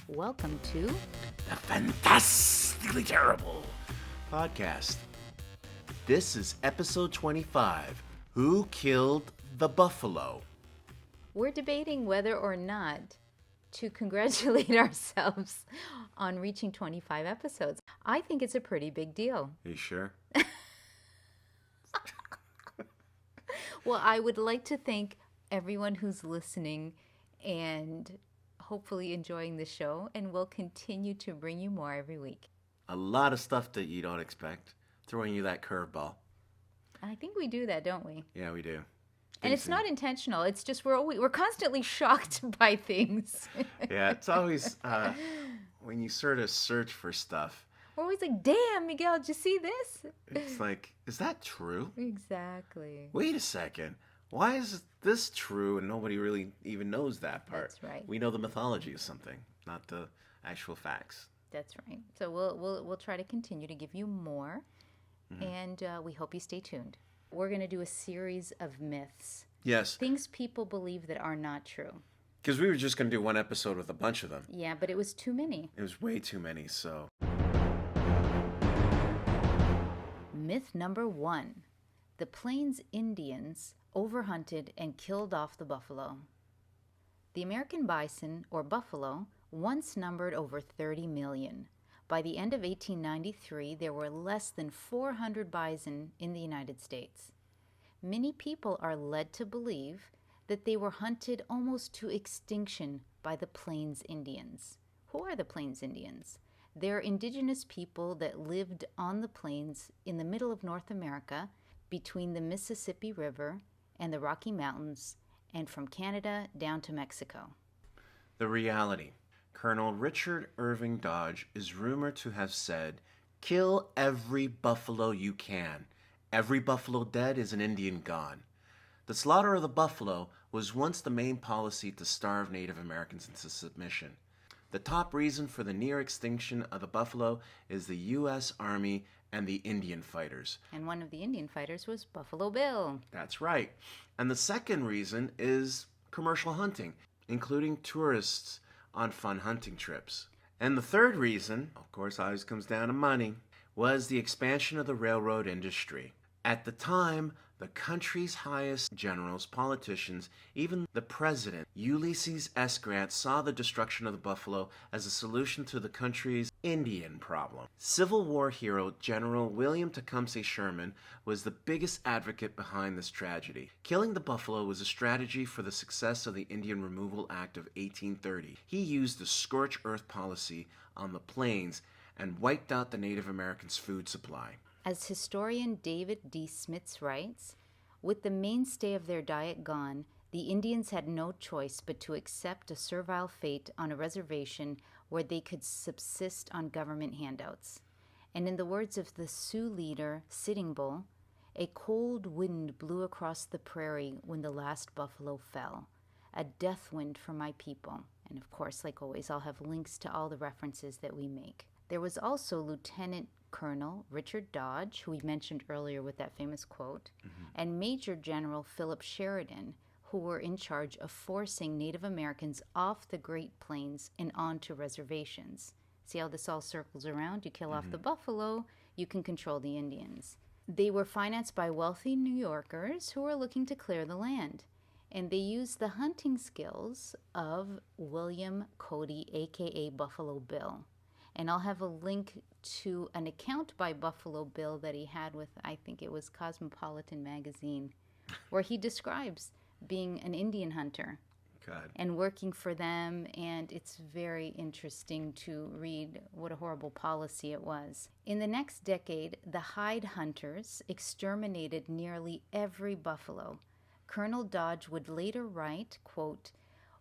Welcome to the Fantastically Terrible Podcast. This is episode 25. Who killed the buffalo? We're debating whether or not to congratulate ourselves on reaching 25 episodes. I think it's a pretty big deal. Are you sure? Well, I would like to thank everyone who's listening and hopefully enjoying the show, and we'll continue to bring you more every week. A lot of stuff that you don't expect. Throwing you that curveball. I think we do that, don't we? Yeah, we do. And it's not intentional. It's just we're constantly shocked by things. Yeah, it's always when you sort of search for stuff. We're always like, damn, Miguel, did you see this? It's like, is that true? Exactly. Wait a second. Why is this true and nobody really even knows that part? That's right. We know the mythology of something, not the actual facts. That's right. So we'll try to continue to give you more, and we hope you stay tuned. We're going to do a series of myths. Yes. Things people believe that are not true. Because we were just going to do one episode with a bunch of them. Yeah, but it was too many. It was way too many, so. Myth number 1. The Plains Indians overhunted and killed off the buffalo. The American bison, or buffalo, once numbered over 30 million. By the end of 1893, there were less than 400 bison in the United States. Many people are led to believe that they were hunted almost to extinction by the Plains Indians. Who are the Plains Indians? They're indigenous people that lived on the plains in the middle of North America between the Mississippi River and the Rocky Mountains, and from Canada down to Mexico. The reality. Colonel Richard Irving Dodge is rumored to have said, "Kill every buffalo you can. Every buffalo dead is an Indian gone." The slaughter of the buffalo was once the main policy to starve Native Americans into submission. The top reason for the near extinction of the buffalo is the U.S. Army and the Indian fighters. And one of the Indian fighters was Buffalo Bill. That's right. And the second reason is commercial hunting, including tourists on fun hunting trips. And the third reason, of course, always comes down to money, was the expansion of the railroad industry. At the time, the country's highest generals, politicians, even the president, Ulysses S. Grant, saw the destruction of the buffalo as a solution to the country's Indian problem. Civil War hero General William Tecumseh Sherman was the biggest advocate behind this tragedy. Killing the buffalo was a strategy for the success of the Indian Removal Act of 1830. He used the scorched earth policy on the plains and wiped out the Native Americans' food supply. As historian David D. Smits writes, with the mainstay of their diet gone, the Indians had no choice but to accept a servile fate on a reservation where they could subsist on government handouts. And in the words of the Sioux leader Sitting Bull, a cold wind blew across the prairie when the last buffalo fell, a death wind for my people. And of course, like always, I'll have links to all the references that we make. There was also Lieutenant Colonel Richard Dodge, who we mentioned earlier with that famous quote, and Major General Philip Sheridan, who were in charge of forcing Native Americans off the Great Plains and onto reservations. See how this all circles around? You kill off the buffalo, you can control the Indians. They were financed by wealthy New Yorkers who were looking to clear the land, and they used the hunting skills of William Cody, a.k.a. Buffalo Bill. And I'll have a link to an account by Buffalo Bill that he had with, I think it was Cosmopolitan magazine, where he describes being an Indian hunter and working for them. And it's very interesting to read what a horrible policy it was. In the next decade, the hide hunters exterminated nearly every buffalo. Colonel Dodge would later write, quote,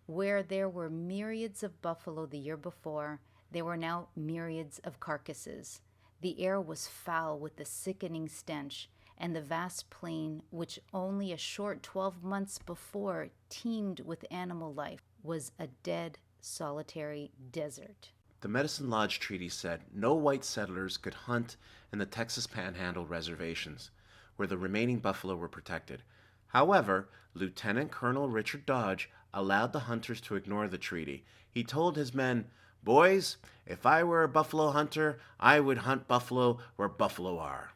where there were myriads of buffalo the year before, there were now myriads of carcasses. The air was foul with the sickening stench, and the vast plain, which only a short 12 months before teemed with animal life, was a dead, solitary desert. The Medicine Lodge Treaty said no white settlers could hunt in the Texas Panhandle reservations, where the remaining buffalo were protected. However, Lieutenant Colonel Richard Dodge allowed the hunters to ignore the treaty. He told his men, Boys, if I were a buffalo hunter, I would hunt buffalo where buffalo are.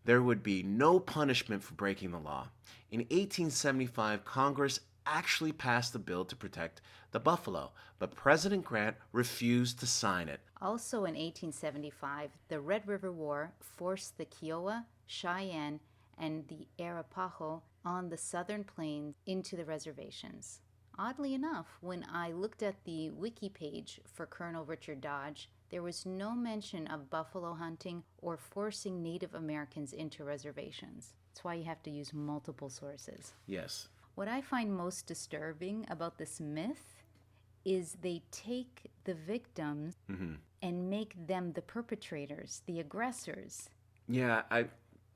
There would be no punishment for breaking the law. In 1875, Congress actually passed a bill to protect the buffalo, but President Grant refused to sign it. Also in 1875, the Red River War forced the Kiowa, Cheyenne, and the Arapaho on the southern plains into the reservations. Oddly enough, when I looked at the wiki page for Colonel Richard Dodge, there was no mention of buffalo hunting or forcing Native Americans into reservations. That's why you have to use multiple sources. Yes. What I find most disturbing about this myth is they take the victims and make them the perpetrators, the aggressors. Yeah,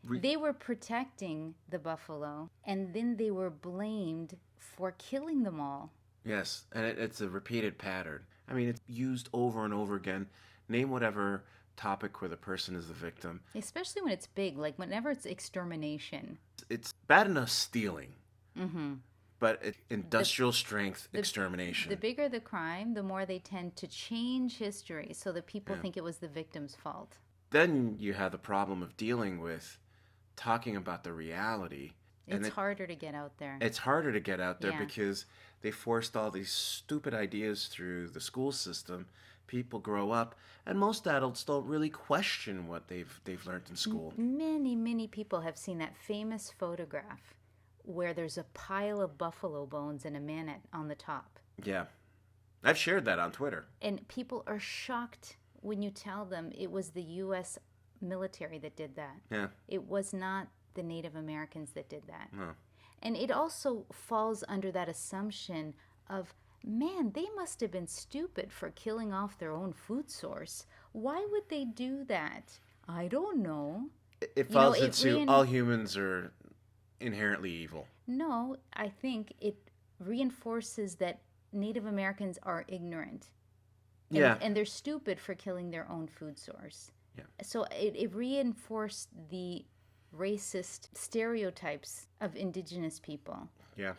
They were protecting the buffalo, and then they were blamed for killing them all. Yes, and it's a repeated pattern. I mean, it's used over and over again. Name whatever topic where the person is the victim. Especially when it's big, like whenever it's extermination. It's bad enough stealing, but it's industrial strength extermination. The bigger the crime, the more they tend to change history so that people think it was the victim's fault. Then you have the problem of dealing with talking about the reality. It's harder to get out there. It's harder to get out there because they forced all these stupid ideas through the school system. People grow up, and most adults don't really question what they've learned in school. Many people have seen that famous photograph where there's a pile of buffalo bones and a man on the top. Yeah. I've shared that on Twitter. And people are shocked when you tell them it was the U.S. military that did that. Yeah. It was not the Native Americans that did that. No. And it also falls under that assumption of, man, they must have been stupid for killing off their own food source. Why would they do that? I don't know. It falls into all humans are inherently evil. No, I think it reinforces that Native Americans are ignorant. And they're stupid for killing their own food source. Yeah. So it reinforced the racist stereotypes of indigenous people. Yeah.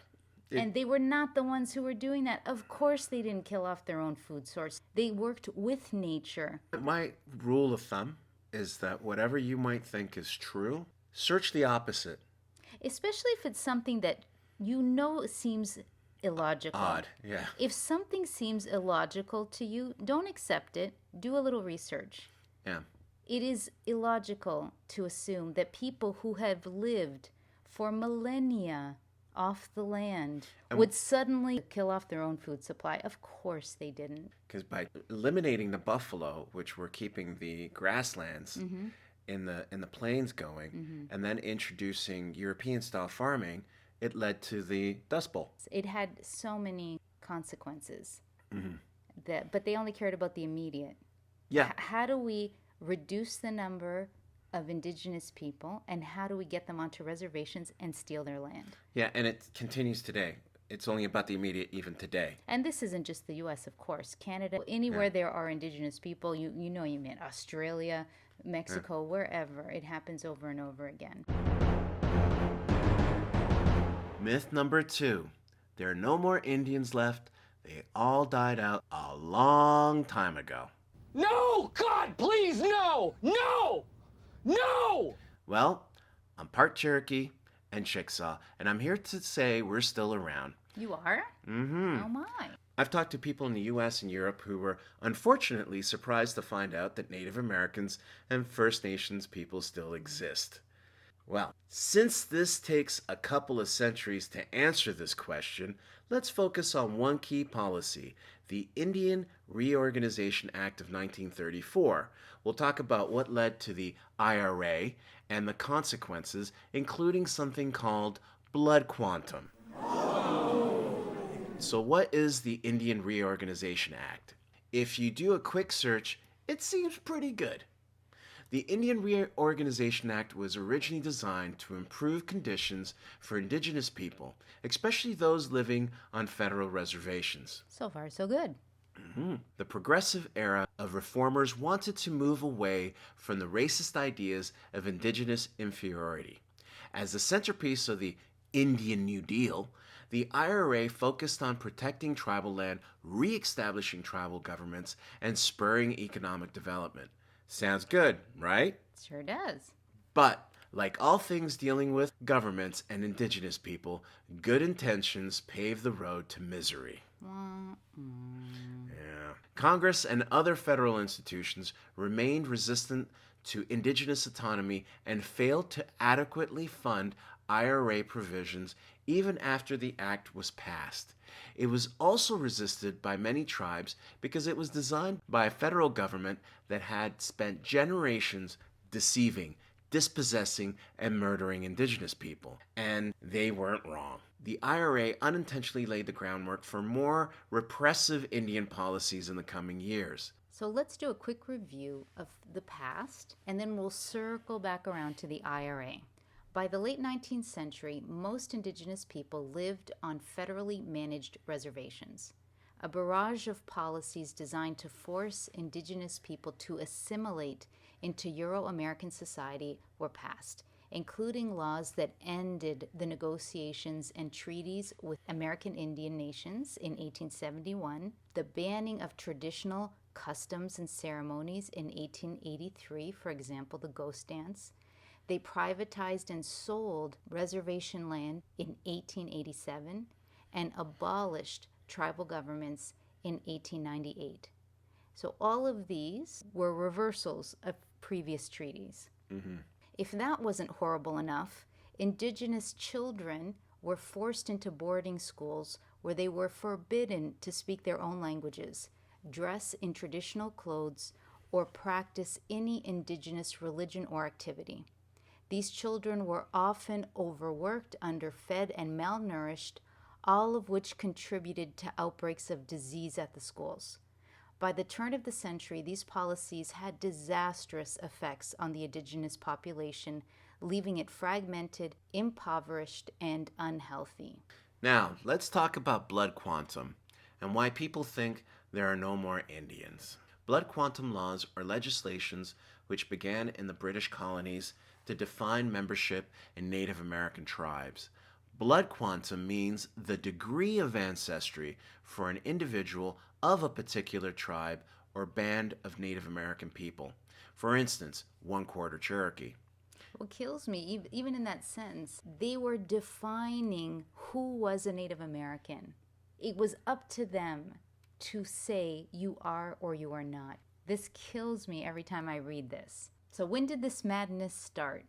And they were not the ones who were doing that. Of course they didn't kill off their own food source. They worked with nature. My rule of thumb is that whatever you might think is true, search the opposite. Especially if it's something that you know seems illogical. Odd, yeah. If something seems illogical to you, don't accept it. Do a little research. Yeah. It is illogical to assume that people who have lived for millennia off the land would suddenly kill off their own food supply. Of course they didn't. Because by eliminating the buffalo, which were keeping the grasslands in the plains going, and then introducing European-style farming, it led to the Dust Bowl. It had so many consequences, but they only cared about the immediate. Yeah. How do we reduce the number of indigenous people, and how do we get them onto reservations and steal their land? Yeah, and it continues today. It's only about the immediate even today. And this isn't just the U.S., of course. Canada, anywhere there are indigenous people, you mean Australia, Mexico, wherever. It happens over and over again. Myth number 2. There are no more Indians left. They all died out a long time ago. No! God, please, no! No! No! Well, I'm part Cherokee and Chickasaw, and I'm here to say we're still around. You are? Mm-hmm. Oh, my. I've talked to people in the U.S. and Europe who were unfortunately surprised to find out that Native Americans and First Nations people still exist. Well, since this takes a couple of centuries to answer this question, let's focus on one key policy, the Indian Reorganization Act of 1934. We'll talk about what led to the IRA and the consequences, including something called blood quantum. So what is the Indian Reorganization Act? If you do a quick search, it seems pretty good. The Indian Reorganization Act was originally designed to improve conditions for indigenous people, especially those living on federal reservations. So far, so good. The progressive era of reformers wanted to move away from the racist ideas of indigenous inferiority. As the centerpiece of the Indian New Deal, the IRA focused on protecting tribal land, re-establishing tribal governments, and spurring economic development. Sounds good, right? Sure does. But, like all things dealing with governments and indigenous people, good intentions pave the road to misery. Yeah. Congress and other federal institutions remained resistant to indigenous autonomy and failed to adequately fund IRA provisions even after the act was passed. It was also resisted by many tribes because it was designed by a federal government that had spent generations deceiving, dispossessing, and murdering indigenous people. And they weren't wrong. The IRA unintentionally laid the groundwork for more repressive Indian policies in the coming years. So let's do a quick review of the past, and then we'll circle back around to the IRA. By the late 19th century, most indigenous people lived on federally managed reservations. A barrage of policies designed to force indigenous people to assimilate into Euro-American society were passed, including laws that ended the negotiations and treaties with American Indian nations in 1871, the banning of traditional customs and ceremonies in 1883, for example, the ghost dance. They privatized and sold reservation land in 1887 and abolished tribal governments in 1898. So all of these were reversals of previous treaties. If that wasn't horrible enough, indigenous children were forced into boarding schools where they were forbidden to speak their own languages, dress in traditional clothes, or practice any indigenous religion or activity. These children were often overworked, underfed, and malnourished, all of which contributed to outbreaks of disease at the schools. By the turn of the century, these policies had disastrous effects on the indigenous population, leaving it fragmented, impoverished, and unhealthy. Now, let's talk about blood quantum and why people think there are no more Indians. Blood quantum laws are legislations which began in the British colonies to define membership in Native American tribes. Blood quantum means the degree of ancestry for an individual of a particular tribe or band of Native American people. For instance, 1/4 Cherokee. What kills me, even in that sentence, they were defining who was a Native American. It was up to them to say you are or you are not. This kills me every time I read this. So when did this madness start?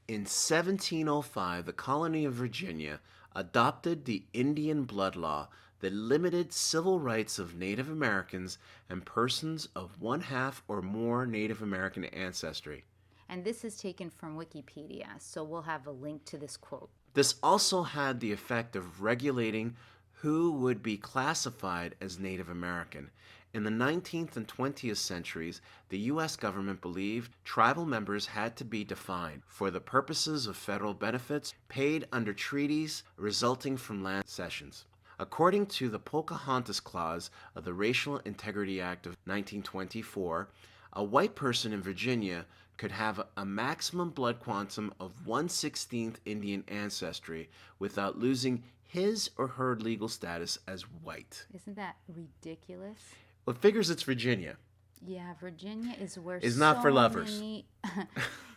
In 1705, the colony of Virginia adopted the Indian blood law that limited civil rights of Native Americans and persons of 1/2 or more Native American ancestry. And this is taken from Wikipedia, so we'll have a link to this quote. This also had the effect of regulating who would be classified as Native American. In the 19th and 20th centuries, the U.S. government believed tribal members had to be defined for the purposes of federal benefits paid under treaties resulting from land cessions. According to the Pocahontas Clause of the Racial Integrity Act of 1924, a white person in Virginia could have a maximum blood quantum of 1/16 Indian ancestry without losing his or her legal status as white. Isn't that ridiculous? Well, it figures it's Virginia. Yeah, Virginia is where It's not for lovers.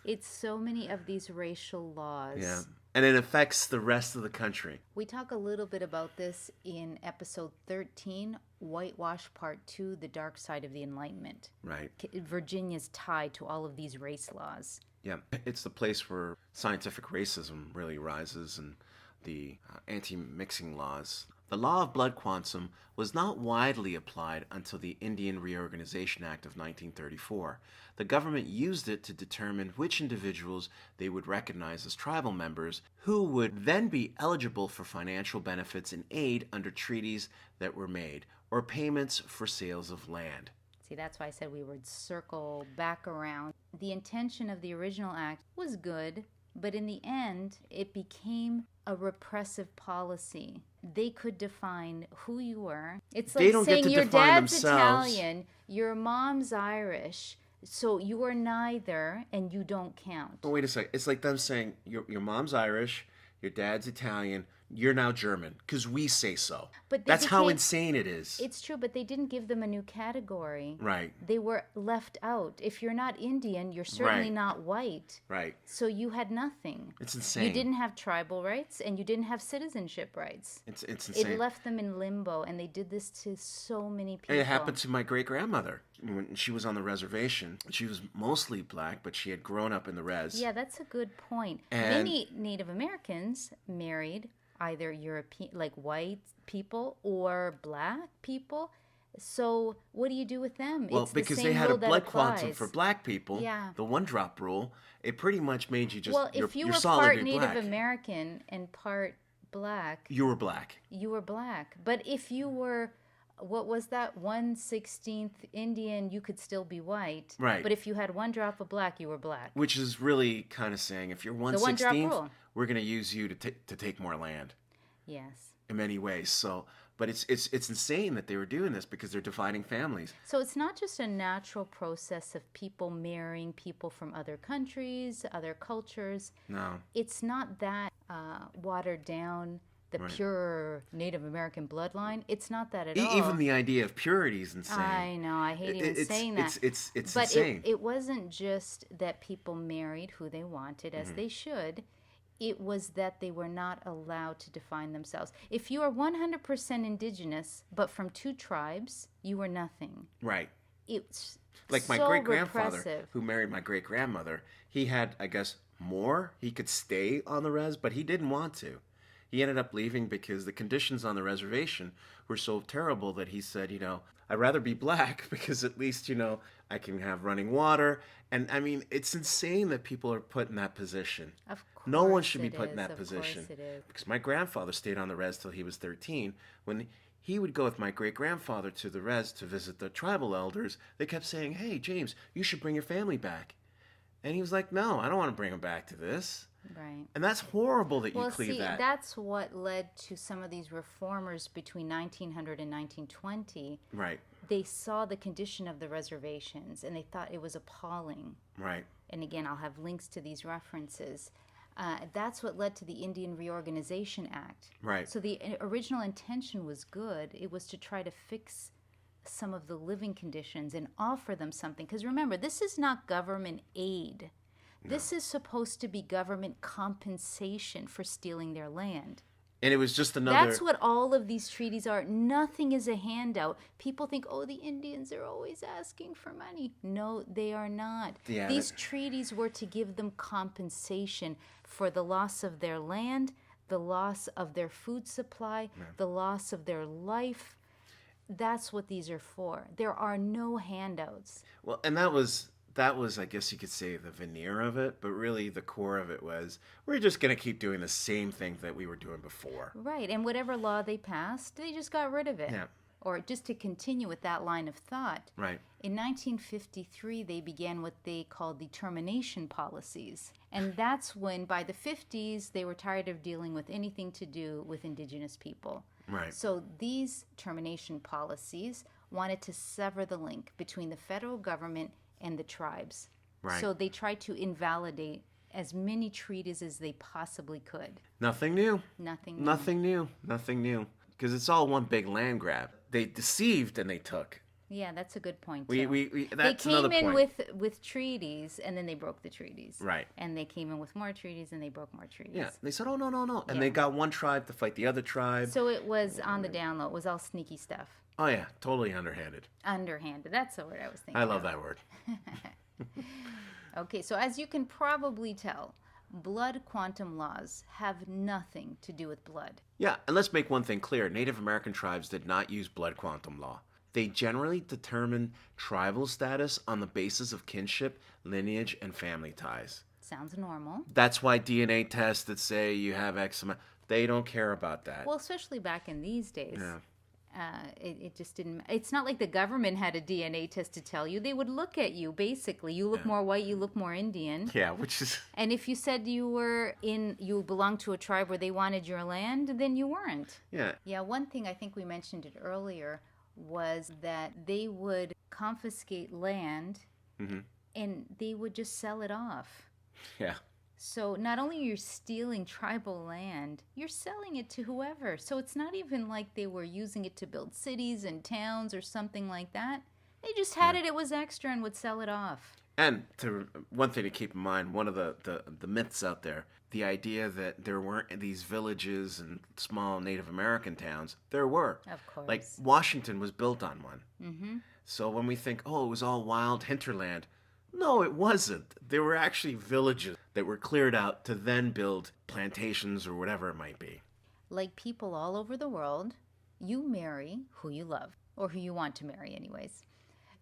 It's so many of these racial laws. Yeah. And it affects the rest of the country. We talk a little bit about this in episode 13, Whitewash Part 2, The Dark Side of the Enlightenment. Right. Virginia's tied to all of these race laws. Yeah. It's the place where scientific racism really rises and the anti-mixing laws. The law of blood quantum was not widely applied until the Indian Reorganization Act of 1934. The government used it to determine which individuals they would recognize as tribal members, who would then be eligible for financial benefits and aid under treaties that were made, or payments for sales of land. See, that's why I said we would circle back around. The intention of the original act was good, but in the end, it became a repressive policy. They could define who you were. It's like saying your dad's Italian, your mom's Irish, so you are neither and you don't count. But wait a second. It's like them saying your mom's Irish, your dad's Italian, you're now German, because we say so. But That's how insane it is. It's true, but they didn't give them a new category. Right. They were left out. If you're not Indian, you're certainly Right. not white. Right. So you had nothing. It's insane. You didn't have tribal rights, and you didn't have citizenship rights. It's insane. It left them in limbo, and they did this to so many people. It happened to my great-grandmother when she was on the reservation. She was mostly black, but she had grown up in the res. Yeah, that's a good point. And- Many Native Americans married either European, like white people, or black people. So what do you do with them? Well, It's because the they same had a rule that blood quantum applies. for black people, Yeah. the one-drop rule, it pretty much made you just, Well, if you you're were solidly part Native black. American and part black, You were black. you were black. But if you were, what was that, 1/16 Indian, you could still be white. Right. But if you had one drop of black, you were black. Which is really kind of saying, if you're one-drop 1/16th, rule. we're going to use you to take more land Yes. in many ways. So, but it's insane that they were doing this because they're dividing families. So it's not just a natural process of people marrying people from other countries, other cultures. No. It's not that watered down, the Right. pure Native American bloodline. It's not that at all. Even the idea of purity is insane. I know. I hate even saying that. It's But insane. it wasn't just that people married who they wanted, Mm-hmm. as they should. It was that they were not allowed to define themselves. If you are 100% indigenous, but from two tribes, you were nothing. Right. It's Like my so great-grandfather, repressive. who married my great-grandmother, he had, I guess, more. He could stay on the res, but he didn't want to. He ended up leaving because the conditions on the reservation were so terrible that he said, I'd rather be black because at least, I can have running water. And I mean, it's insane that people are put in that position. Of course No one should be it put in is, that of position. course it is. Because my grandfather stayed on the res till he was 13. When he would go with my great-grandfather to the res to visit the tribal elders, they kept saying, hey, James, you should bring your family back. And he was like, no, I don't want to bring them back to this. Right. And that's horrible that you Well, cleave see, that. that's what led to some of these reformers between 1900 and 1920. Right, They saw the condition of the reservations and they thought it was appalling. right, And again, I'll have links to these references. That's what led to the Indian Reorganization Act. right. So the original intention was good. It was to try to fix some of the living conditions and offer them something. Because remember, this is not government aid. This is supposed to be government compensation for stealing their land. And it was just another... That's what all of these treaties are. Nothing is a handout. People think, oh, the Indians are always asking for money. No, they are not. Yeah, These treaties were to give them compensation for the loss of their land, the loss of their food supply, the loss of their life. That's what these are for. There are no handouts. Well, and that was, I guess you could say, the veneer of it, but really the core of it was, we're just going to keep doing the same thing that we were doing before. Right, and whatever law they passed, they just got rid of it. Yeah. Or just to continue with that line of thought. Right. In 1953, they began what they called the termination policies. And that's when, by the 50s, they were tired of dealing with anything to do with indigenous people. Right. So these termination policies wanted to sever the link between the federal government and the tribes. Right. So they tried to invalidate as many treaties as they possibly could. Nothing new. Nothing new. Nothing new. Nothing new. Because it's all one big land grab. They deceived and they took. Yeah, that's a good point. We that's they another came in point. with treaties and then they broke the treaties. Right. And they came in with more treaties and they broke more treaties. Yeah, they said, oh, no. And Yeah. they got one tribe to fight the other tribe. So it was on the down low. It was all sneaky stuff. Oh, yeah, totally underhanded. Underhanded. That's the word I was thinking I love of. that word. Okay, so as you can probably tell, blood quantum laws have nothing to do with blood. Yeah, and let's make one thing clear. Native American tribes did not use blood quantum law. They generally determine tribal status on the basis of kinship, lineage, and family ties. Sounds normal. That's why DNA tests that say you have X amount, they don't care about that. Well, especially back in these days. Yeah. It just didn't. It's not like the government had a DNA test to tell you. They would look at you, basically. You look more white, you look more Indian. Yeah, which is... And if you said you belonged to a tribe where they wanted your land, then you weren't. Yeah. Yeah, one thing, I think we mentioned it earlier, was that they would confiscate land and they would just sell it off. Yeah. So not only you're stealing tribal land, you're selling it to whoever. So it's not even like they were using it to build cities and towns or something like that. They just had it was extra and would sell it off. And one thing to keep in mind, one of the myths out there, the idea that there weren't these villages and small Native American towns, there were. Of course. Like Washington was built on one. Mm-hmm. So when we think, oh, it was all wild hinterland, no, it wasn't. There were actually villages that were cleared out to then build plantations or whatever it might be. Like people all over the world, you marry who you love, or who you want to marry anyways.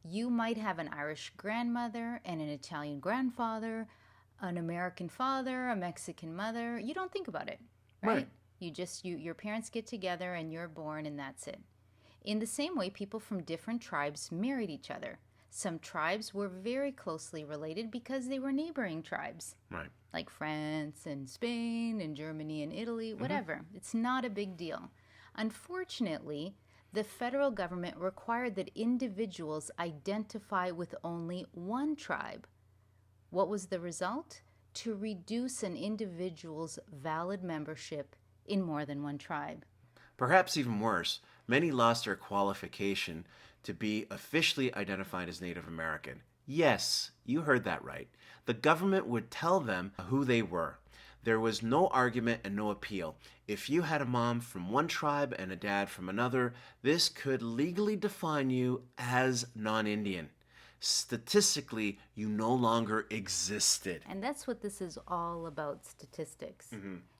You might have an Irish grandmother and an Italian grandfather, an American father, a Mexican mother. You don't think about it, right? Your parents get together and you're born and that's it. In the same way, people from different tribes married each other. Some tribes were very closely related because they were neighboring tribes. Right. Like France and Spain and Germany and Italy, whatever. It's not a big deal. Unfortunately, the federal government required that individuals identify with only one tribe. What was the result? To reduce an individual's valid membership in more than one tribe. Perhaps even worse, many lost their qualification to be officially identified as Native American. Yes, you heard that right. The government would tell them who they were. There was no argument and no appeal. If you had a mom from one tribe and a dad from another, this could legally define you as non-Indian. Statistically, you no longer existed. And that's what this is all about, statistics.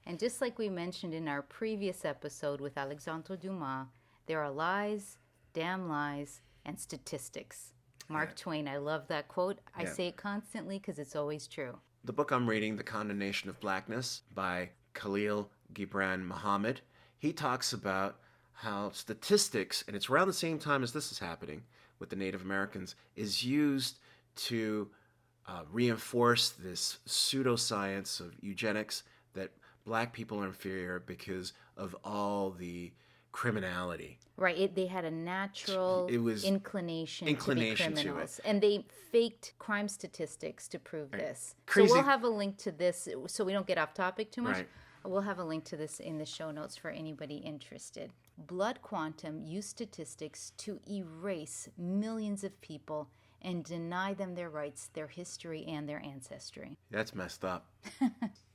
And just like we mentioned in our previous episode with Alexandre Dumas, there are lies, damn lies, and statistics. Mark Twain, I love that quote. I say it constantly because it's always true. The book I'm reading, The Condemnation of Blackness by Khalil Gibran Muhammad, he talks about how statistics, and it's around the same time as this is happening with the Native Americans, is used to reinforce this pseudoscience of eugenics that black people are inferior because of all the criminality. Right, they had a natural inclination to be criminals. To it. And they faked crime statistics to prove this. Crazy. So we'll have a link to this so we don't get off topic too much. Right. We'll have a link to this in the show notes for anybody interested. Blood Quantum used statistics to erase millions of people and deny them their rights, their history, and their ancestry. That's messed up.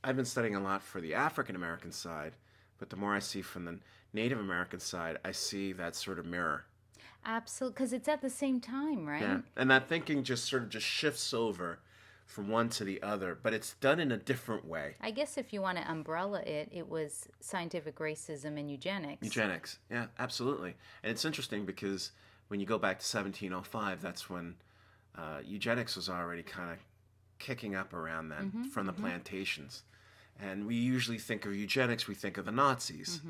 I've been studying a lot for the African American side, but the more I see from the Native American side, I see that sort of mirror. Absolutely, because it's at the same time, right? Yeah, and that thinking just shifts over from one to the other, but it's done in a different way. I guess if you want to umbrella it, it was scientific racism and eugenics. Eugenics, yeah, absolutely. And it's interesting because when you go back to 1705, that's when eugenics was already kind of kicking up around then from the plantations. And we usually think of eugenics, we think of the Nazis.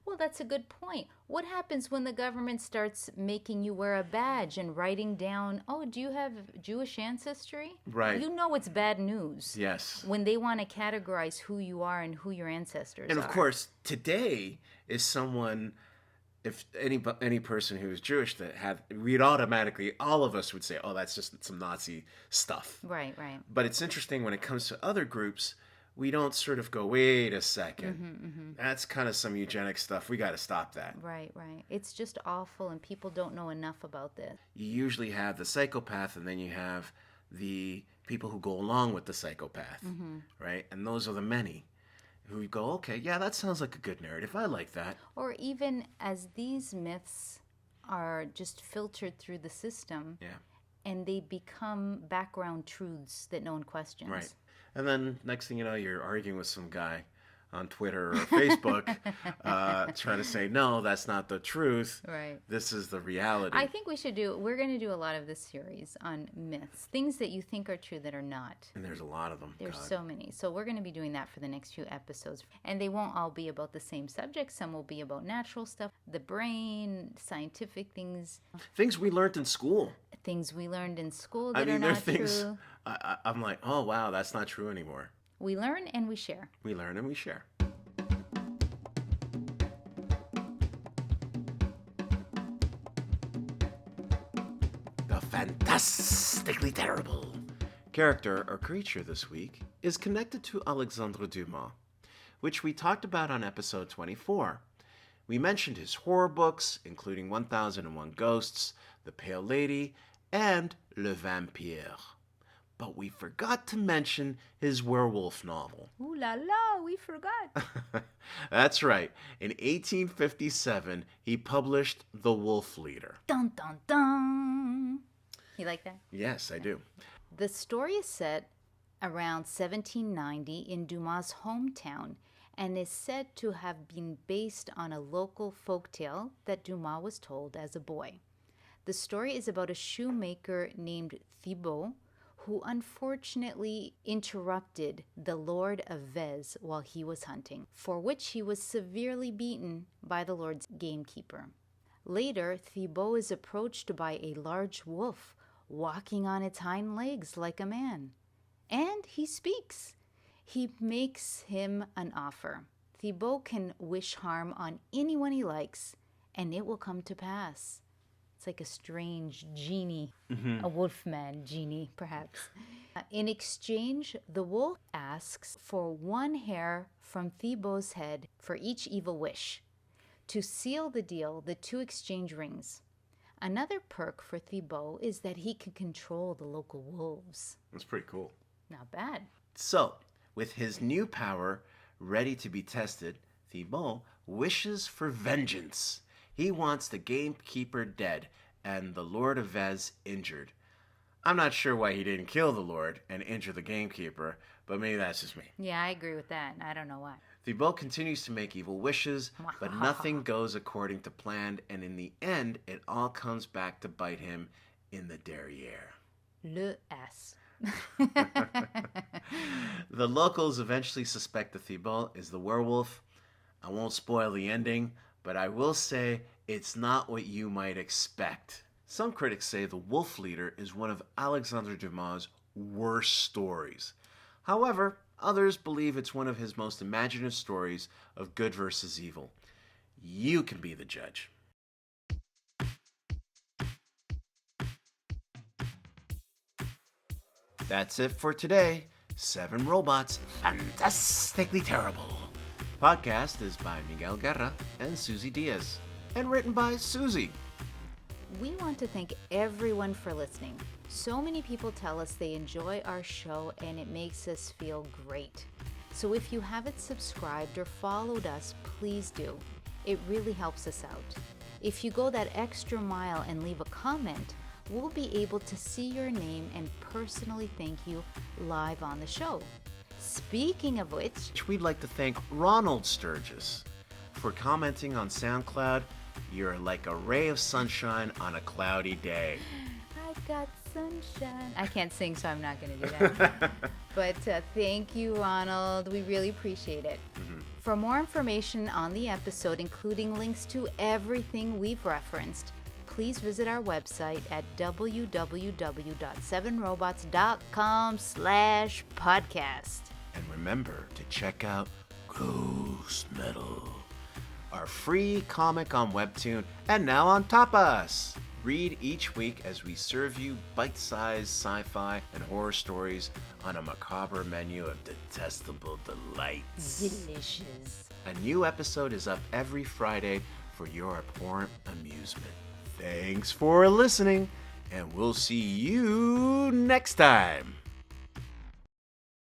Well, that's a good point. What happens when the government starts making you wear a badge and writing down, oh, do you have Jewish ancestry? Right. You know it's bad news. Yes. When they want to categorize who you are and who your ancestors are. And of course, today is someone, if any person who is Jewish that we'd automatically, all of us would say, oh, that's just some Nazi stuff. Right, right. But it's interesting when it comes to other groups, we don't sort of go, wait a second. That's kind of some eugenic stuff. We got to stop that. Right, right. It's just awful, and people don't know enough about this. You usually have the psychopath, and then you have the people who go along with the psychopath, right? And those are the many who go, okay, yeah, that sounds like a good narrative. I like that. Or even as these myths are just filtered through the system, and they become background truths that no one questions. Right. And then next thing you know, you're arguing with some guy on Twitter or Facebook trying to say, no, that's not the truth. Right. This is the reality. I think we're going to do a lot of this series on myths, things that you think are true that are not. And there's a lot of them. There's so many. So we're going to be doing that for the next few episodes. And they won't all be about the same subject. Some will be about natural stuff, the brain, scientific things. Things we learned in school. Things we learned in school that are not things, true. I'm like, oh, wow, that's not true anymore. We learn and we share. We learn and we share. The Fantastically Terrible character or creature this week is connected to Alexandre Dumas, which we talked about on episode 24. We mentioned his horror books, including 1001 Ghosts, The Pale Lady, and Le Vampire. But we forgot to mention his werewolf novel. Ooh la la, we forgot. That's right. In 1857, he published The Wolf Leader. Dun dun dun. You like that? Yes, I do. The story is set around 1790 in Dumas' hometown and is said to have been based on a local folktale that Dumas was told as a boy. The story is about a shoemaker named Thibaut who unfortunately interrupted the Lord of Vez while he was hunting, for which he was severely beaten by the Lord's gamekeeper. Later, Thibaut is approached by a large wolf walking on its hind legs like a man. And he speaks. He makes him an offer. Thibaut can wish harm on anyone he likes, and it will come to pass. It's like a strange genie, a wolfman genie, perhaps. In exchange, the wolf asks for one hair from Thibaut's head for each evil wish. To seal the deal, the two exchange rings. Another perk for Thibaut is that he can control the local wolves. That's pretty cool. Not bad. So, with his new power ready to be tested, Thibaut wishes for vengeance. He wants the gamekeeper dead and the Lord of Vez injured. I'm not sure why he didn't kill the Lord and injure the gamekeeper, but maybe that's just me. Yeah, I agree with that. I don't know why. Thibaut continues to make evil wishes, but nothing goes according to plan, and in the end, it all comes back to bite him in the derriere. Le ass. The locals eventually suspect that Thibaut is the werewolf. I won't spoil the ending, but I will say it's not what you might expect. Some critics say The Wolf Leader is one of Alexandre Dumas' worst stories. However, others believe it's one of his most imaginative stories of good versus evil. You can be the judge. That's it for today. 7Robots, Fantastically Terrible. Podcast is by Miguel Guerra and Susie Diaz, and written by Susie. We want to thank everyone for listening. So many people tell us they enjoy our show and it makes us feel great. So if you haven't subscribed or followed us, please do. It really helps us out. If you go that extra mile and leave a comment, we'll be able to see your name and personally thank you live on the show. Speaking of which, We'd like to thank Ronald Sturgis for commenting on SoundCloud. You're like a ray of sunshine on a cloudy day. I got sunshine. I can't sing, so I'm not going to do that. But thank you, Ronald. We really appreciate it. For more information on the episode, including links to everything we've referenced, please visit our website at www.7robots.com/podcast. And remember to check out Gross Metal, our free comic on Webtoon and now on Tapas. Read each week as we serve you bite-sized sci-fi and horror stories on a macabre menu of detestable delights. Delicious. A new episode is up every Friday for your abhorrent amusement. Thanks for listening, and we'll see you next time.